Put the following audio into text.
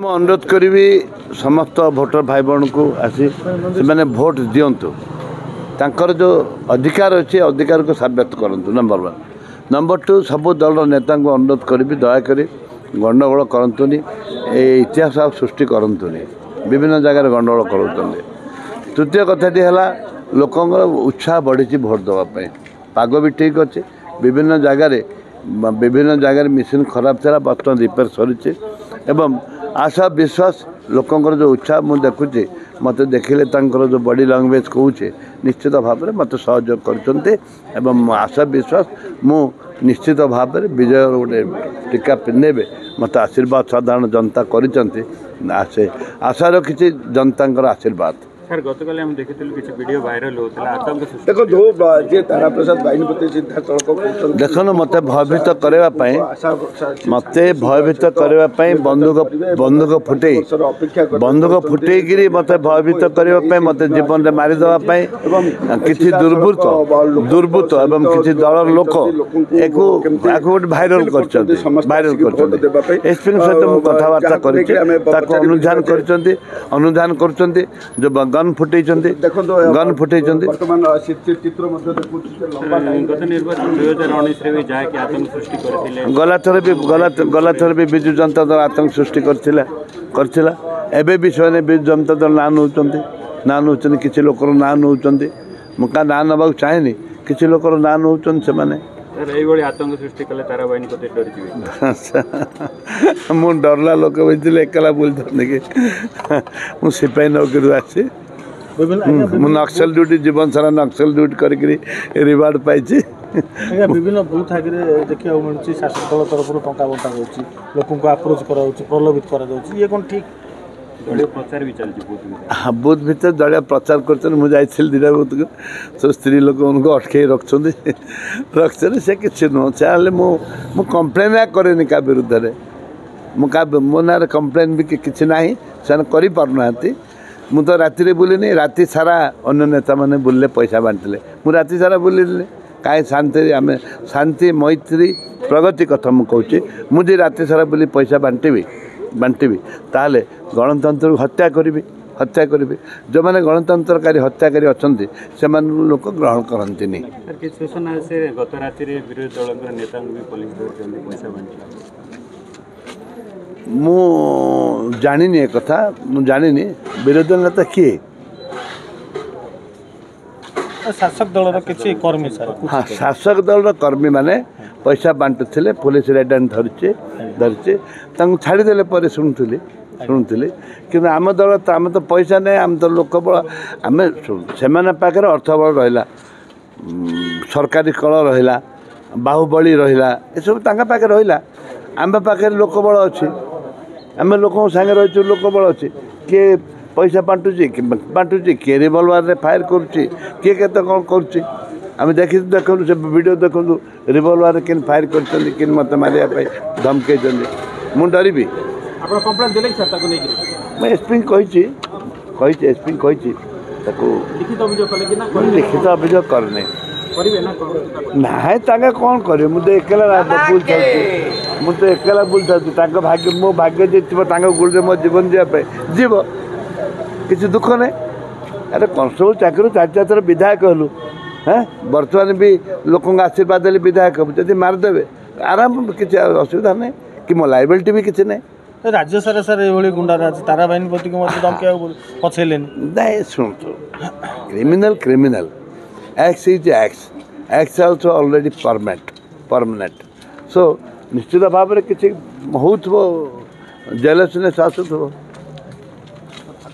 ମୁଁ ଅନୁରୋଧ କରିବି ସମସ୍ତ ଭୋଟର ଭାଇ ଭଉଣୀ को आसी से भोट दिंतु तांकर जो अधिकार अच्छे अधिकार को सब्यस्त करूँ नंबर 1 नंबर 2 सबू दल नेता को अनुरोध करी दयाकोर गंडगोल करतुनि इतिहास सृष्टि करतुनि विभिन्न जगह गंडगोल कर तृतीय कथाटी है लोकंर उत्साह बढ़ी भोट देवाई पाग भी ठीक अच्छे विभिन्न जगह मेसीन खराब था बर्तमान रिपेयर सरी एवं आशा विश्वास लोकंर जो उत्साह मुझे देखुची मत देखिले जो बॉडी लैंग्वेज कहूचे निश्चित भाव में मत सहयोग कर आशा विश्वास मु निश्चित भाव में विजय गोटे टीका पिंधे मत आशीर्वाद साधारण जनता कर आशा रखी जनता आशीर्वाद सर गतकाल हम देखिथिलु किछि वीडियो वायरल होतला आतंक देखो जो जे तारा प्रसाद बाइनपति सिद्धार्थ देखो मत भयभीत करबा पई मते भयभीत करबा पई बंदूक फुटे गिरी मते भयभीत करबा पई मते जीवन रे मारी देबा पई किछि दुर्बृत्त एवं किछि दलर लोक एको वायरल करछन्ते एसपी सहित मु कथावार्ता करिछि ताको अनुधान करछन्ते जो गन फुटे वर्तमान चित्र मध्य देखुछि गत निर्वाचन 2019 रे भी जाके आतंक सृष्टि करथिले गला थर भी बिजु जनता दल आतंक सृष्टि करथिला एबे भी से बिजु जनता दल ना नौचन किछि लोकर ना नौचन मुका ना नबा चाहेनी किछि लोकर ना नौचन से माने सर एई बडी आतंक सृष्टि कले तारा बाहिनी कते डर जिवे मु डरला लोक बइले एकला बोल दने के मु सिपाही नौकरी आसी मु नक्सल ड्यूटी जीवन सारा नक्सल ड्यूटी करके रिवार्ड पाई विभिन्न बूथ आगे देखा मिलूँ शासक दल तरफ टंका बंटा होती लोक आप्रोच प्रलोभित कर ये कौन ठीक दलीय प्रचार भी चलती हाँ बूथ भीतर दलिया प्रचार कर मुझे दिटा बूथ को सब स्त्री लोक अटकई रखते से किसी नुह चाहे मु कम्प्लेन कैनि क्या विरुद्ध में मो ना कम्प्लेन भी किसी ना से करना मु तो राति बुलिनी राति सारा अन्य नेता मैंने बुले पैसा बांटले मु राति सारा बुलिनी कहीं शांति आम शांति मैत्री प्रगति कथा मुझे मुझे राति सारा बुली पैसा बांटबी ताहले गणतंत्र हत्या करी जो मैंने गणतंत्रकारी हत्याकारी अच्छा से लोक ग्रहण करती सूचना से गत राति विरोधी दल नेता भी पुलिस पैसा बांटी मु जानी ए कथा मु जानी विरोधी नेता किए शासक दल किसी कर्मी सर हाँ शासक दल कर्मी माने पैसा बांटुले पुलिस रेड धरचे छाड़देले पर शुणुली कि आम दल आम तो पैसा नहीं आम तो लोक बल आम से पाखे अर्थ बल रहा सरकारी कल रहा बाहुबली रहा ये सब पाखे रहा आम पाखे लोक बल अच्छी आम लोक सागे रही लोक बल अच्छी किए पैसा बांटुची किए रिवॉल्वर फायर करुच्ची किए के कौन करुच्ची आम देखु से वीडियो देखु रिवॉल्वर कि फायर कर मत मारे धमके मु डरबी मैं एसपी एसपी लिखित अभियोग करने ना कौन कर मुझे एकला बुलता भाग्य मो भाग्य जी गोल मो जीवन जावाई जीव किसी दुख नहीं अरे कनस्टेबल चाकरी 4 थर विधायक हलु हाँ बर्तमान भी लोक आशीर्वाद देली विधायक जब मारिदेवे आराम किसी असुविधा नहीं कि मो लाइबिलिटी भी किसी नहीं राज्य सारा सर ये गुंडाराज तारा बाहिनी धमकी पछेले नहीं शुणु criminal x is x also already permanent so निश्चित भाव में किसी बहुत जेलसनेस आसुव